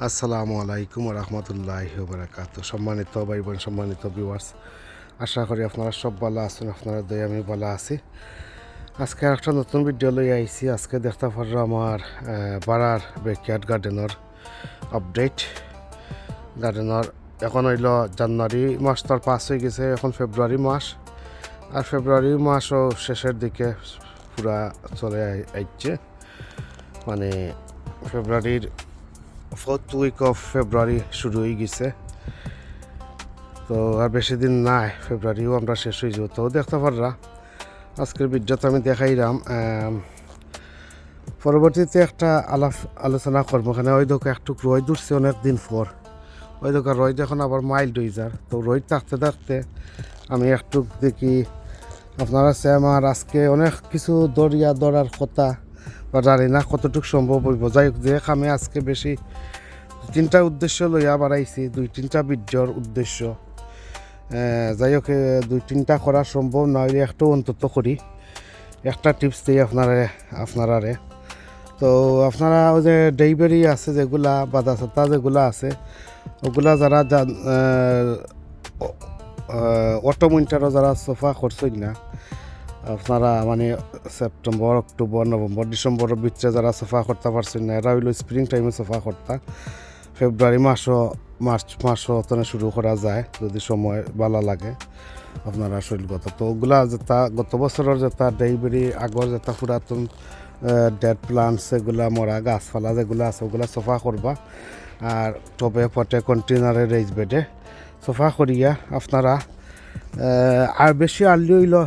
আসসালামু আলাইকুম রহমতুল্লাহি বারাকাতুহু। সম্মানিত ভাই বোন, সম্মানিত ভিউয়ার্স, আশা করি আপনারা সব ভালো আছেন। আপনারা দয়া আমি ভালো আছি। আজকে একটা নতুন ভিডিও লই আইছি। আজকে দেখতে পারো আমার বাড়ার ব্যাকয়ার্ড গার্ডেনের আপডেট। গার্ডেনের এখন হইল জানুয়ারি মাস, তার পাস হয়ে গেছে, এখন ফেব্রুয়ারি মাস। আর ফেব্রুয়ারি মাসও শেষের দিকে পুরা চলে আইছে, মানে ফেব্রুয়ারির 4th উইক অফ ফেব্রুয়ারি শুরু হয়ে গেছে। তো আর বেশি দিন নাই, ফেব্রুয়ারিও আমরা শেষ হয়ে যাব। তো দেখতে পাররা আজকের ভিডিওতে আমি দেখাইলাম। পরবর্তীতে একটা আলোচনা করবো। এখানে ওই দোকা একটু রোদ উঠছে অনেক দিন পর। ওই দোকা রোদ এখন আবার মাইল্ড হয়ে যার। তো রোদ থাকতে থাকতে আমি একটু দেখি আপনারা সে আমার আজকে অনেক কিছু দৌড়ার কথা বা জানি না কতটুকু সম্ভব হইব। যাই হোক, যে আমি আজকে বেশি 3টা উদ্দেশ্য লইয়া বাড়াইছি, 2-3টা ভিডিওর উদ্দেশ্য। যাই হোক, 2-3টা করা সম্ভব না হইলে একটু অন্তত করি, একটা টিপস দিই আপনারারে। তো আপনারা ওই যে ডেইবেরি আছে যেগুলা, বাদা ছাতা যেগুলা আছে, ওগুলা যারা অটো উইন্টারও যারা সোফা করছেন না, আপনারা মানে সেপ্টেম্বর, অক্টোবর, নভেম্বর, ডিসেম্বরের ভিতরে যারা সোফা করতে পারছেন না, এরা হইলো স্প্রিং টাইমে সোফা করতা। ফেব্রুয়ারি মাসও, মার্চ মাসও তো শুরু করা যায় যদি সময় ভালো লাগে আপনারা শৈলগত। তো ওগুলা যেটা গত বছরের যেটা ডেইবেরি আগর যেটা পুরাতন ডেড প্লান্টস, এগুলা মরা গাছপালা যেগুলো আছে ওগুলা সোফা করবা। আর টবে পটে কন্টেনারে রেজ বেডে সোফা করিয়া আপনারা আর বেশি আর্লি হইল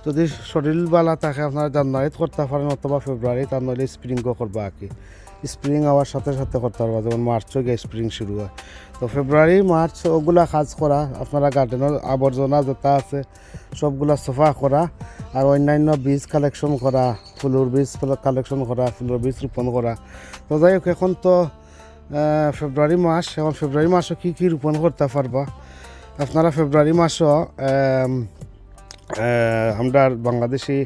যদি শরীর বালা থাকে আপনারা জানুয়ারিত করতে পারেন অথবা ফেব্রুয়ারি, তার নইলে স্প্রিংও করবা। আর কি স্প্রিং আওয়ার সাথে সাথে করতে পারবা, যেমন মার্চও গিয়ে স্প্রিং শুরু হয়। তো ফেব্রুয়ারি মার্চ ওগুলা কাজ করা, আপনারা গার্ডেনের আবর্জনা যেটা আছে সবগুলা সোফা করা, আর অন্যান্য বীজ কালেকশন করা, ফুলের বীজ কালেকশন করা, ফুলের বীজ রোপণ করা। তো যাই হোক, এখন তো ফেব্রুয়ারি মাস, এখন ফেব্রুয়ারি মাসও কী কী রোপণ করতে পারবা আপনারা। ফেব্রুয়ারি মাসও আমরা বাংলাদেশি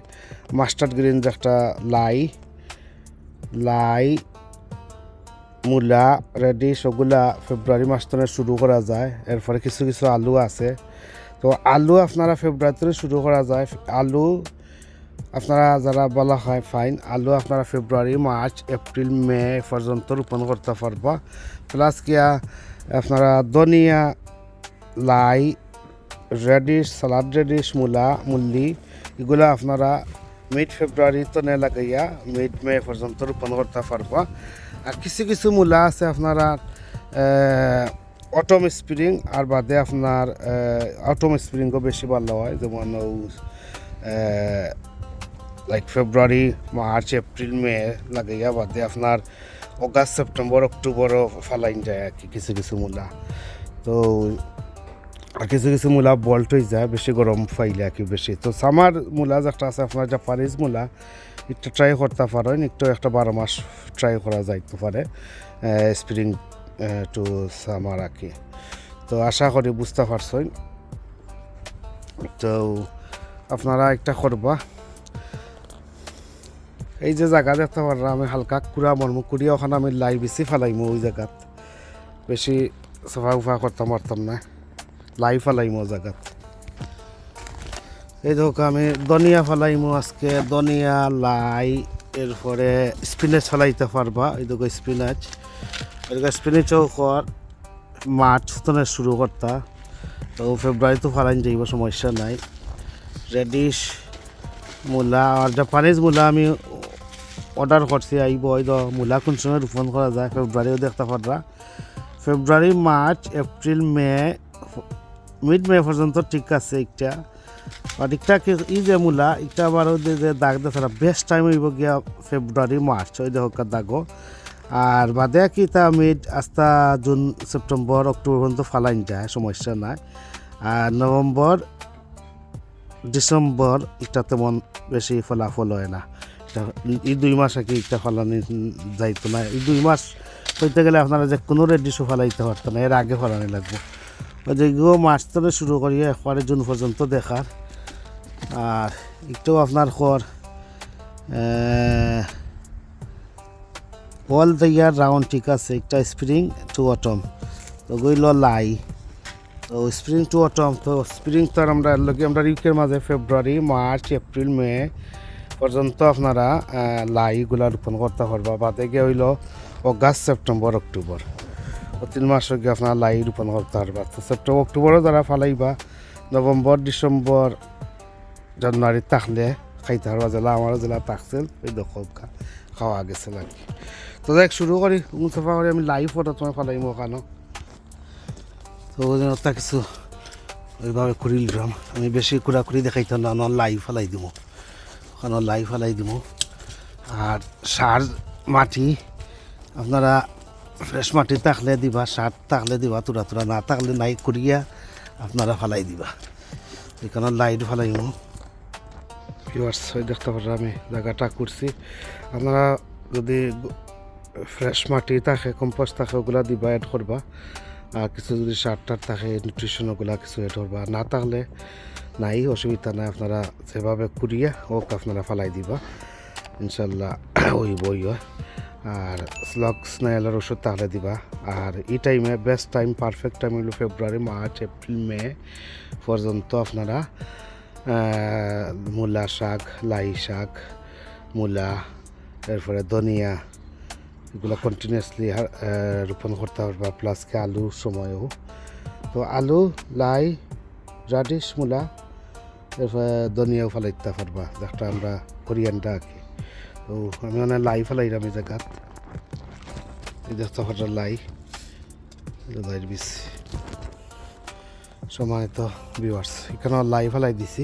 মাস্টার্ড গ্রিন যে একটা লাই, মূলা, রেডিশ, ওগুলা ফেব্রুয়ারি মাস থেকে শুরু করা যায়। এরপরে কিছু কিছু আলু আছে, তো আলু আপনারা ফেব্রুয়ারিতে শুরু করা যায়। আলু আপনারা যারা বলা হয় ফাইন, আলু আপনারা ফেব্রুয়ারি, মার্চ, এপ্রিল, মে পর্যন্ত রোপণ করতে পারবা। প্লাস কিয়া আপনারা ধনিয়া, লাই, রেডিশ, সালাদ রেডিশ, মুলি, এগুলো আপনারা মিড ফেব্রুয়ারি তো নে লাগাইয়া মিড মে পর্যন্ত রোপণ করতে পারবা। আর কিছু কিছু মূলা আছে আপনারা অটম স্প্রিং আর বাদে আপনার অটম স্প্রিংও বেশি ভালো হয়, যেমন লাইক ফেব্রুয়ারি, মার্চ, এপ্রিল, মে লাগাইয়া বাদে আপনার অগাস্ট, সেপ্টেম্বর, অক্টোবরও ফালাইন যায় আর কি কিছু কিছু মূলা। তো আর কিছু কিছু মূলা বল্ট হয়ে যায় বেশি গরম পাইলে আর কি বেশি। তো সামার মূলা যেটা আছে আপনার জাপানিজ মূলা, একটু ট্রাই করতে পারেন, একটু একটা 12 মাস ট্রাই করা যাইতে পারে স্প্রিং টু সামার আর কি। তো আশা করি বুঝতে পারছেন। তো আপনারা একটা করবা, এই যে জায়গা দেখতে পাররা আমি হালকা কুড়া মর্ম কুড়িয়া, ওখানে আমি লাই বেশি ফেলাইমো, ওই জায়গাত বেশি সোফা উফা করতাম পারতাম না, লাই ফেলাইমো জায়গাত। এই দেখো আমি ধনিয়া ফেলাইমো আজকে, ধনিয়া, লাই, এরপরে স্পিনাচ ফেলাইতে পারবা। এই দেখো স্পিনাচ, স্পিনাচও কর মার্চ থেকে শুরু করতা, তো ফেব্রুয়ারি তো ফেলাইন যাইব, সমস্যা নাই। রেডিশ, মূলা আর জাপানিজ মূলা আমি অর্ডার করছি, আইব। ওই মূলা কোন সময় রোপণ করা যায় ফেব্রুয়ারিও দেখতে পারবা। ফেব্রুয়ারি, মার্চ, এপ্রিল, মে, মিড মে পর্যন্ত ঠিক আছে একটা। আর একটা ই যে মূলা, একটা আবার ওই যে দাগ দেখা বেস্ট টাইম হইব গিয়া ফেব্রুয়ারি, মার্চ, ওই দেখা দাগো। আর বাদে কি তা মিড আস্তা জুন, সেপ্টেম্বর, অক্টোবর পর্যন্ত ফালাইন যায়, সমস্যা নাই। আর নভেম্বর, ডিসেম্বর এটা তেমন বেশি ফলাফল হয় না। এই 2 মাস আর কি একটা ফলানি যাইতো না। এই 2 মাস হইতে গেলে আপনারা যে কোনো রেডিশও ফলাইতে পারতেন না, এর আগে ফলানি লাগবে। ওই যেগুলো মার্চ থেকে শুরু করিয়ে একবারে জুন পর্যন্ত দেখার। আর একটু আপনার অল দ্য ইয়ার রাউন্ড ঠিক আছে, একটা স্প্রিং টু অটম। তো গইল লাই, তো স্প্রিং টু অটম। তো স্প্রিং তো আমরা লগে আমরা উইকের মাঝে ফেব্রুয়ারি মার্চ এপ্রিল মে পর্যন্ত আপনারা লাইগুলা রোপণ করতে পারবা। বাদে গিয়ে হইল অগাস্ট সেপ্টেম্বর অক্টোবর, ও 3 মাস গিয়ে আপনারা লাই রোপণ করতে পারবা। তো সেপ্টেম্বর অক্টোবরও যারা ফালাইবা, নভেম্বর ডিসেম্বর জানুয়ারি থাকলে খাইতে পারবা। জেলা আমারও জেলা থাকছিল, এই দখল খাওয়া গেছে লাগে। তো দেখ শুরু করি, মুসাফা করি আমি লাইভ ফটো তোমায় ফালাইম ওখানো। তো ওটা কিছু ওইভাবে করি নিলাম। আমি বেশি কুড়াকুড়ি দেখাইতাম না, লাইভ ফেলাই দিব, ওখানে লাইভ ফেলাই দিব। আর সার মাটি আপনারা ফ্রেশ মাটি থাকলে দিবা, সার থাকলে দিবা, তোরা তোরা না থাকলে নাই করিয়া আপনারা ফালাই দিবা। এখানে লাইট ফালাইম। দেখতে পারেন আমি জায়গাটা করছি। আপনারা যদি ফ্রেশ মাটি থাকে, কম্পোস্ট থাকে, ওগুলা দিবা, এড করবা। আর কিছু যদি সার টার থাকে, নিউট্রিশন ওগুলা কিছু এড করবা। না থাকলে নাই, অসুবিধা নাই, আপনারা যেভাবে কুড়িয়ে ওক আপনারা ফালাই দিবা, ইনশাল্লাহ ওই বই হয়। আর স্লগ স্নেলের ওষুধ তাহলে দিবা। আর এই টাইমে বেস্ট টাইম, পারফেক্ট টাইম হলো ফেব্রুয়ারি মার্চ এপ্রিল মে পর্যন্ত আপনারা মূলা শাক, লাই শাক, মূলা, এরপরে ধনিয়া, এগুলো কন্টিনিউয়াসলি রোপণ করতে পারবা। প্লাসকে আলুর সময়ও, তো আলু, লাই, রাডিশ, মূলা, এরপরে ধনিয়াও ফেলাইতে পারবা, যেটা আমরা কোরিয়ানটা আঁকি। তো আমি অনেক লাই ফেলাইলাম এই জায়গাত, এই দেখতে পারা লাই, লাইর বীজ সম্মানিত ভিউয়ার্স। এখানে লাই ফেলাই দিছি,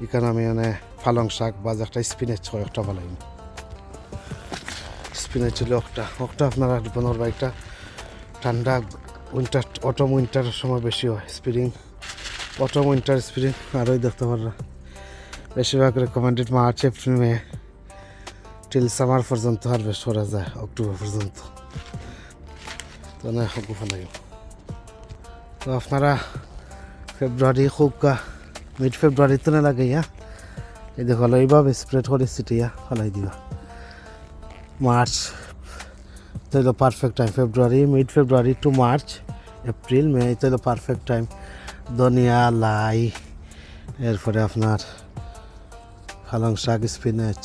এখানে আমি মানে পালং শাক বা একটা স্পিনেচ একটা ফেলাই। স্পিনেচ ছিল একটা আপনারা রোপণ করবা। একটা ঠান্ডা উইন্টার, অটম উইন্টারের সময় বেশি হয় স্প্রিং, অটম উইন্টার স্প্রিং। আর ওই দেখতে পারা বেশিরভাগ recommended March April May till summer পর্যন্ত হারভেস্ট করা যায়, অক্টোবর পর্যন্ত। তো না হকু ফেলাই। তো আপনারা ফেব্রুয়ারি হোক মিড ফেব্রুয়ারিতে না লাগাইয়া এই দেখো এইভাবে স্প্রেড করে ছিটিয়া ফেলাই দিবা। মার্চ এটা হলো পারফেক্ট টাইম, ফেব্রুয়ারি, মিড ফেব্রুয়ারি টু মার্চ এপ্রিল মে, এটা হলো পারফেক্ট টাইম। ধনিয়া, লাই, এরপরে আপনার পালং শাক, স্পিনাচ,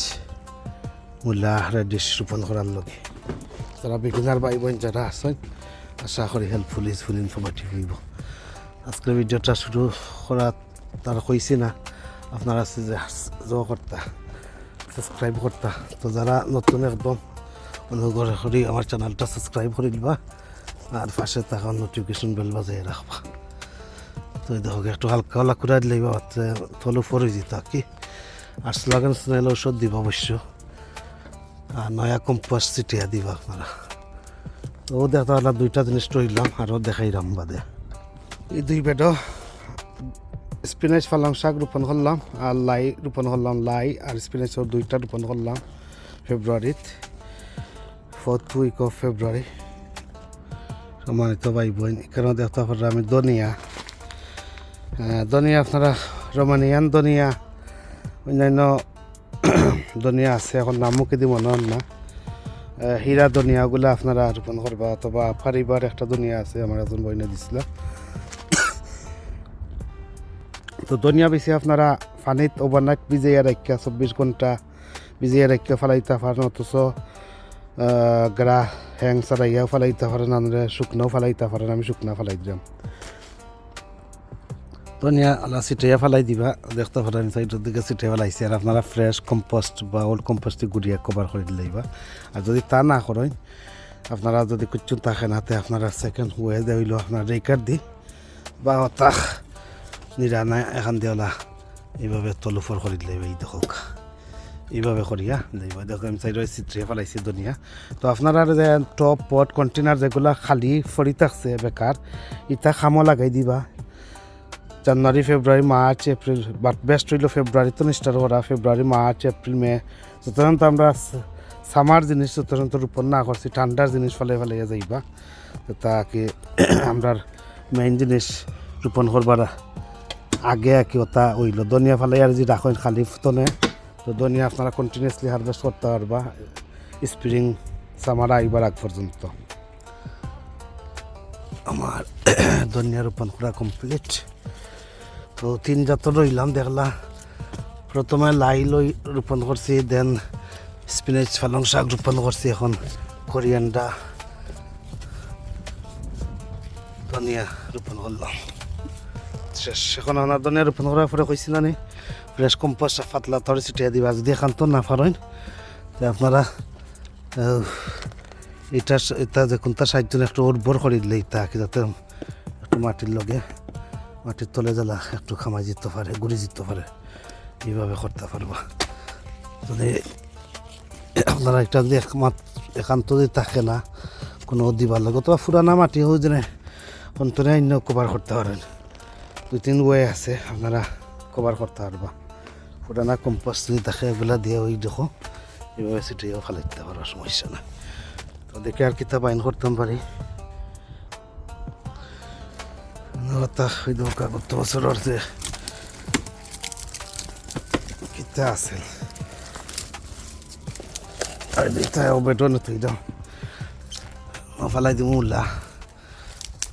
মূলা, রেডিশ রোপণ করার লগে। যারা বিগিনার ভাই বোন যারা আছেন, আশা করি হেল্পফুল, ইউজফুল, ইনফরমেটিভ হইব। আজকের ভিডিওটা শুরু করা তার কইছি না, আপনারা করতা, সাবস্ক্রাইব করতা। তো যারা নতুন একদম অনুগ্রহ করি আমার চ্যানেলটা সাবস্ক্রাইব করে দিবা, আর পাশে থাকা নোটিফিকেশন বেল বাজিয়ে রাখবা। তো দেখো একটু হালকা হালকা করে দিলে তলু পরে যেত কি। আর স্লোগান স্নেল ওষুধ দিবা অবশ্য, আর নয়া কম্পোস্ট ছিটিয়া দিবা আপনারা। তো দেখতে পারলাম দুইটা জিনিস রইলাম, আরও দেখাইলাম বাদে। এই দুই বেডও স্পিনাচ পালং শাক রোপণ করলাম, আর লাই রোপণ করলাম। লাই আর স্পিনাচর দুইটা রোপণ করলাম ফেব্রুয়ারিত, 4th উইক অফ ফেব্রুয়ারি। সম্মানিত ভাই বোন, এখানেও দেখতে পারলাম আমি ধনিয়া, ধনিয়া আপনারা রোমানিয়ান ধনিয়া, অন্যান্য ধনিয়া আছে, এখন নামও কি দিব না। হীরা ধনিয়াগুলো আপনারা রোপণ করবা, অথবা ফারিবার একটা ধনিয়া আছে আমার একজন বইনে দিছিল। তো ধনিয়া বেশি আপনারা পানিত ওভারনাইট ভিজিয়ে রাখিয়া 24 ঘন্টা ভিজিয়ে রাখিয়া ফেলাইতে পারেন, অথচ গড়া হ্যাং ছাড়াইয়াও ফেলাইতে পারেন, আমরা শুকনাও ফেলাইতে পারেন। আমি শুকনা ফেলাই দিলাম। ধনিয়া আলা ছিটাইয়া ফেলাই দিবা, দেখতে পারেন সাইডের দিকে ছিটাই ফেলাইছি। আর আপনারা ফ্রেশ কম্পোস্ট বা ওল্ড কম্পোস্টে গুড়িয়া কভার করে দিলেইবা। আর যদি তা না করেন, আপনারা যদি কিছু থাকেন হাতে, আপনারা সেকেন্ড ওয়ে দেইল আপনার রেকার দি বা ওটা নিরানা এখান দিওলা এইভাবে তলুফর করে দিলেইবা। এই দেখো এইভাবে করিয়া যাইবা। দেখো আমি সাইড ছিটিয়ে ফেলাইছি ধনিয়া। তো আপনারা যে টপ পট কন্টেনার যেগুলা খালি ফরি থাকছে বেকার, ইটা খামো লাগাই দিবা। জানুয়ারি, ফেব্রুয়ারি, মার্চ, এপ্রিল, বাট বেস্ট হইল ফেব্রুয়ারি তো স্টার্ট করা। ফেব্রুয়ারি, মার্চ, এপ্রিল, মে যতক্ষণ তো আমরা সামার জিনিস যতক্ষণ তো রোপণ না করছি, ঠান্ডার জিনিস ফেলাইয়া যাইবা। তো তাকে আমরা মেইন জিনিস রোপণ করবার আগে কি ওটা হইল ধনিয়া ফেলাই আর যে রাখেন খালি ফতনে। তো ধনিয়া আপনারা কন্টিনিউয়াসলি হারভেস্ট করতে পারবা স্প্রিং সামার আইবার আগ পর্যন্ত। আমার ধনিয়া রোপণ করা কমপ্লিট। তো 3 জাতর রইলাম দেখলা। প্রথমে লাই রোপণ করছি, দেন স্পিনাচ পালং শাক রোপণ করছি, এখন কোরিয়ান্ডার ধনিয়া রোপণ করলাম শেষ। এখন আমার ধনিয়া রোপণ করার পরে কইছি না নি ফ্রেশ কম্পোস্ট পাতলা তরে ছিটিয়ে দিবা। যদি এখান তো না পারেন তো আপনারা এটা যে কোনটা সাহায্য একটু উর্বর করে দিলে এটা যাতে একটু মাটির লগে মাটির তলে জ্বালা একটু খামাই যেতে পারে, গুড়ি যেতে পারে, এইভাবে করতে পারবা। যদি আপনারা এটা যদি একান্ত যদি থাকে না কোনো দিবার লাগে, অথবা পুরানা মাটি হোক যে অন্তরে অন্য কভার করতে পারেন। 2-3 ওয়ে আছে আপনারা কভার করতে পারবা। পুরানা কম্পোস্ট যদি থাকে এগুলা দিয়ে ওই দেখো এইভাবে ছিটিয়েও ফেলাইতে পারবা, সমস্যা না। তো দেখে আর কিতা বাইন করতাম পারি গত বছরের যে কিতা আছে বেটন তুইলাম ফেলাই দিব মূলা।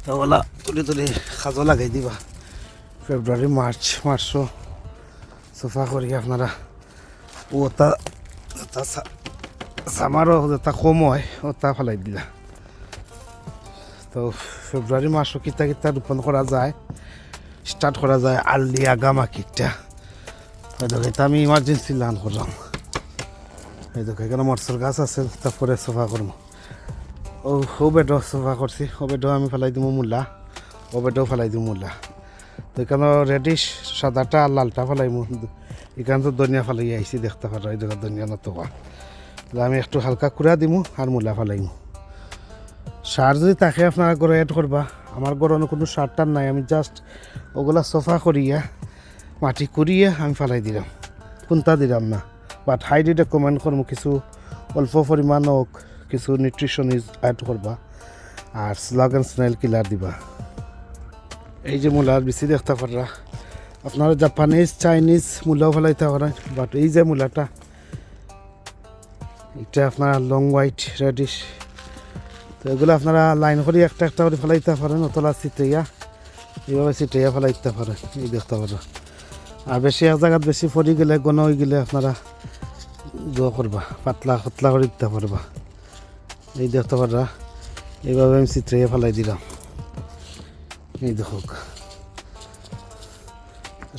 তো ওলা তুলি তুলি সাজো লাগাই দিবা। ফেব্রুয়ারি মার্চও সোফা করি আপনারা। ওটা সামারও যেটা কম হয় ওটা ফেলাই দিলা। তো ফেব্রুয়ারি মাসও কিতা কিতা রোপণ করা যায়, স্টার্ট করা যায় আর্লি আগামাকিটা। এটা আমি ইমার্জেন্সি লান করলাম। এই দেখো এখানে মরসর গাছ আছে, তারপরে সোফা করবো। ও বেডও সোফা করছি, ও বেডও আমি ফেলাই দিব মূলা, ও বেডও ফেলাই দিব মূলা। তো এখানে রেডিশ সাদাটা আর লালটা ফেলাইমু। এখানে তো ধনিয়া ফেলাই আইসি দেখতে পারো, এই জায়গা ধনিয়া নতবা। আমি একটু হালকা কুড়া দিমু আর মূলা ফেলাইমু। সার যদি তাকে আপনারা ঘরে অ্যাড করবা, আমার ঘরে কোনো সার টার নাই। আমি জাস্ট ওগুলা সোফা করিয়া মাটি কুড়িয়ে আমি ফেলাই দিলাম, কোনটা দিলাম না। বাট হাইলি রেকমেন্ড করবো কিছু অল্প পরিমাণ হোক কিছু নিউট্রিশন অ্যাড করবা আর স্লাগ অ্যান্ড স্নেল কিলার দিবা। এই যে মূলার বেশি দেখতে পারা, আপনারা জাপানিজ চাইনিজ মূলাও ফেলাইতে পারেন। বাট এই যে মূলাটা এটা আপনারা লং হোয়াইট রেডিশ, তো এগুলো আপনারা লাইন করে একটা একটা করে ফেলাইতে পারেন, অতলা ছিটাইয়া এইভাবে ছিটাইয়া ফেলাইতে পারেন। এই দেখতে পারেন। আর বেশি এক জায়গাত বেশি পড়ি গেলে গণ হয়ে গেলে আপনারা করবা, পাতলা পাতলা করে দিতে পারবা। এই দেখতে পারা এইভাবে আমি ছিটাইয়া ফেলাই দিলাম। এই দেখুক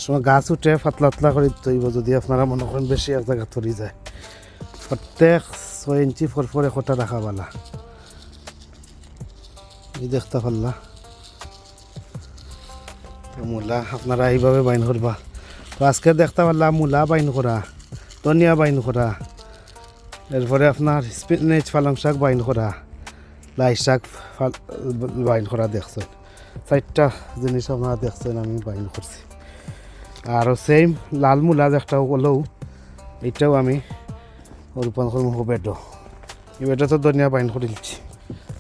সময় গাছ উঠে পাতলা পাতলা করে দিতে হইব। যদি আপনারা মনে করেন বেশি এক জায়গা ধরি যায়, প্রত্যেক 6 ইঞ্চি ফরফরে খোটা রাখা বালা। এই দেখতে পারলা মূলা আপনারা এইভাবে বাইন করবা। তো আজকে দেখতে পারলাম মূলা বাইন করা, ধনিয়া বাইন করা, এরপরে আপনার স্পিনাচ পালং শাক বাইন করা, লাই শাক বাইন করা দেখছেন। 4টা জিনিস আপনারা দেখছেন আমি বাইন করছি। আরও সেম লাল মূলা একটা হলেও এইটাও আমি রোপণ করবো বেডো। এই বেডো তো ধনিয়া বাইন করে দিচ্ছি।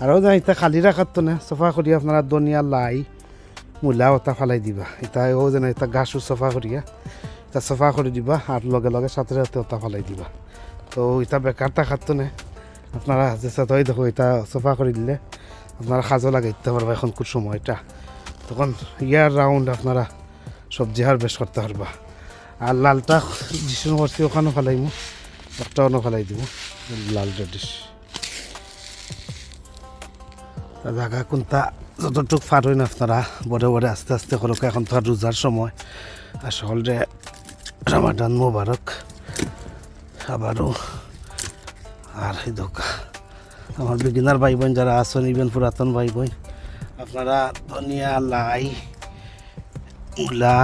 আরও যা এটা খালি রাখার তো না, সফা করি আপনারা ধনিয়া লাই মূলা ওটা ফেলাই দিবা। এটা ও যেন এটা গাছও সফা করিয়া এটা সফা করে দিবা আর লগে লগে সাথে সাথে ওটা ফেলাই দিবা। তো এটা বেকার টাকার তো না, আপনারা যে সাথে দেখো এটা সফা করে দিলে আপনারা সাজও লাগাই দিতে পারবা। এখন খুব সময়টা তখন ইয়ার রাউন্ড আপনারা সবজি হারভেস্ট করতে পারবা। আর লালটা যিশু করছি ওখানেও ফেলাইমু, একটা অন্য ফেলাই দিব লাল রেডিশ। জায়গা কোনটা যতটুক ফার হই না আপনারা বড় বড় আস্তে আস্তে করুক। এখন তো আর রোজার সময়, আসলে রমাদান মোবারক আবারও। আর এই দোকা আমার বিগিনার ভাই বোন যারা আছেন, ইভেন পুরাতন ভাই বোন, আপনারা ধনিয়া লাই মূলা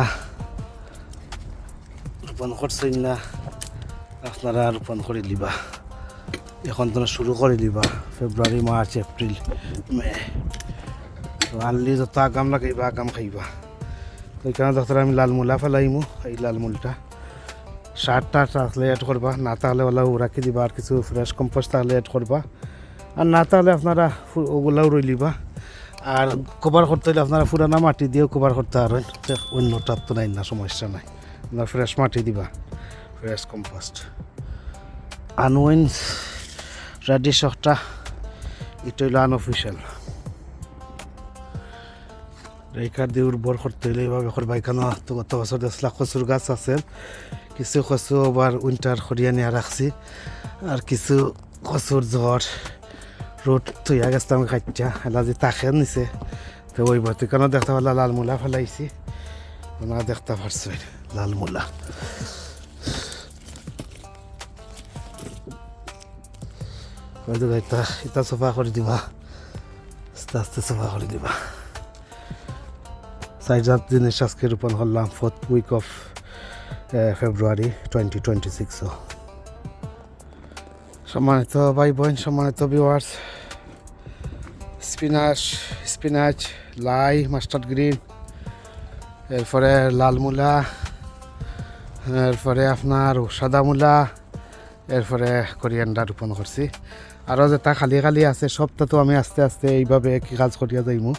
রোপণ করছেন না, আপনারা রোপণ করে দিবা। এখন তোমরা শুরু করে দিবা ফেব্রুয়ারি মার্চ এপ্রিল মে। তো আনলি যত আগাম লাগাইবা আগাম খাইবা। তো এখানে ডক্টর আমি লাল মূলা ফেলাইমু। এই লাল মূলটা সারটা থাকলে অ্যাড করবা, না তাহলে ওলাও রাখি দিবা। আর কিছু ফ্রেশ কম্পোস্ট থাকলে অ্যাড করবা, আর না তাহলে আপনারা ওগুলাও রই লিবা। আর কভার করতে হলে আপনারা পুরানা মাটি দিয়েও কভার করতে পারেন, অন্যটার তো নাই না, সমস্যা নাই। আপনারা ফ্রেশ মাটি দিবা, ফ্রেশ কম্পোস্ট। আনওয়েন রেডিশ একটা এটা হইলো আনঅফিসিয়াল রেখার দিয়ে উর্বর করতে হইলে এইভাবে করবা। এখানে তো গত বছর দেখছিলাম কচুর গাছ আছে, কিছু কচু আবার উইন্টার করিয়া নিয়ে রাখছি, আর কিছু কচুর জ্বর রোদ থইয়া গেছিলাম খাইটা এলা যে তাকে নিছে। তো ওই বর্তিকানও দেখতে পারলা লাল মূলা ফেলাইছি, না দেখতে পারছো লাল মূলা। হয়তো এটা এটা সফা করে দিবা, আস্তে আস্তে সফা করে দিবা। 4 জিনিস আজকে রোপণ করলাম 4th week of February 2026। সম্মানিত ভাই বোন, সম্মানিত ভিউয়ার্স, স্পিনাচ, লাই, মাস্টার্ড গ্রিন, এরপরে লাল মূলা, এরপরে আপনার সাদা মূলা, এরপরে কোরিয়ান্ডার রোপণ করছি। আরও যেটা খালি খালি আছে সবটা তো আমি আস্তে আস্তে এইভাবে কি কাজ করিয়া যাইমু,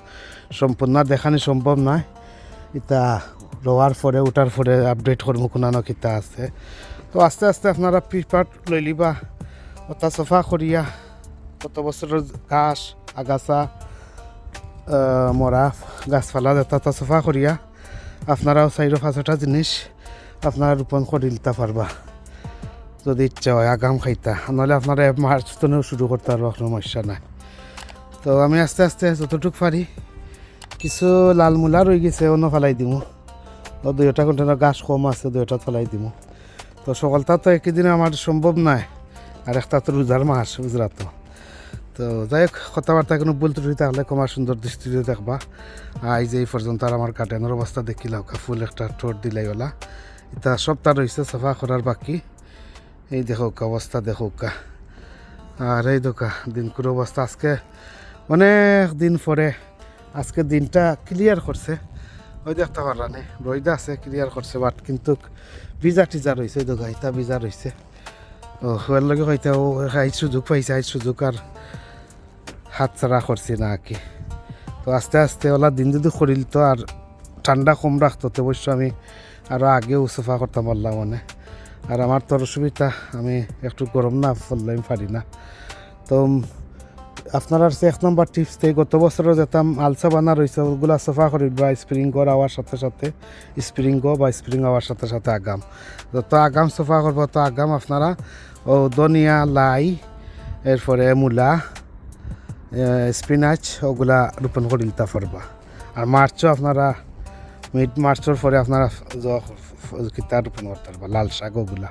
সম্পূর্ণ দেখানি সম্ভব নয়। এটা রোয়ার পরে ওঠার পরে আপডেট করবো কোনানো কিতা আছে। তো আস্তে আস্তে আপনারা প্রিপার লইলিবা, ওটা সফা করিয়া কত বছরের ঘাস আগাছা মরা গাছপালা যেটা সফা করিয়া আপনারাও 4-5টা জিনিস আপনারা রোপণ করে দিতে পারবা যদি ইচ্ছা হয় আগাম খাইতা, নাহলে আপনারা মার্চ তনেও শুরু করতে পারবো, কোনো সমস্যা নাই। তো আমি আস্তে আস্তে যতটুকু পারি, কিছু লাল মূলা রয়ে গেছে অন্য ফেলাই দিমু, ও 2টা কন্টেনার গাছ কম আছে 2টা ফেলাই দিমু। তো সকালটা তো একই দিনে আমার সম্ভব নয়, আর একটা তো রোজার মাস গুজরাত। তো যাই হোক, কথাবার্তা কোনো ভুল ত্রুটি থাকলে কমার সুন্দর দৃষ্টিতে দেখবা। এই যে এই পর্যন্ত আর আমার গার্ডেনের অবস্থা দেখিলাম, ফুল একটা ঠোঁট দিলাই ওলা, এটা সপ্তাহ রয়েছে সাফা করার বাকি। এই দেখো অবস্থা দেখো, আর এই দোকা দিনকুর অবস্থা আজকে অনেক দিন পরে আজকে দিনটা ক্লিয়ার করছে। ওই দেখতে পারলাম রইদা আছে ক্লিয়ার করছে, বাট কিন্তু ভিজা টিজা রয়েছে, ওই দোকা ইতা ভিজা রয়েছে। ও ওর লগে হয়তো আজ সুযোগ পাইছে, আজ সুযোগ আর হাত ছাড়া করছি না কি। তো আস্তে আস্তে ওলা দিন যদি করিল তো আর ঠান্ডা কম রাখতো, তো অবশ্য আমি আরও আগেও সফা করতাম পারলাম মানে। আর আমার তোর অসুবিধা, আমি একটু গরম না পড়লে আমি পারি না। তো আপনার আর 1 নম্বর টিপস থেকে গত বছরও যেতাম আলসা বানা রয়েছে ওগুলা সফা করি বা স্প্রিং আওয়ার সাথে সাথে স্প্রিং আওয়ার সাথে সাথে আগাম, যত আগাম সফা করবো তো আগাম আপনারা ও ধনিয়া লাই এরপরে মূলা স্পিনাচ ওগুলা রোপণ করে দিতে পারবা। আর মার্চও আপনারা মিড মার্চের পরে আপনারা কিতা রোপণ করতে পারবা লাল শাক ওগুলা।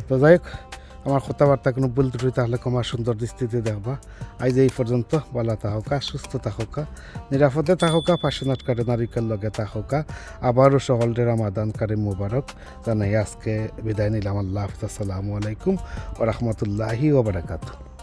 তো যাই হোক, আমার কথাবার্তা কোনো ভুল ত্রুটি তাহলে কমার সুন্দর দৃষ্টিতে দেখবা। আজ এই পর্যন্ত ভালো থাকা, সুস্থ থাকা, নিরাপদে থাকা, পাশনাট কারে নারিকেল লগে থাকা। আবারও সকলদের রামাদান কারিম মুবারক জানাই আজকে বিদায় নিলাম। আল্লাহ হাফিজ, আসসালামু আলাইকুম ওয়া রাহমাতুল্লাহি ওয়া বারাকাতুহু।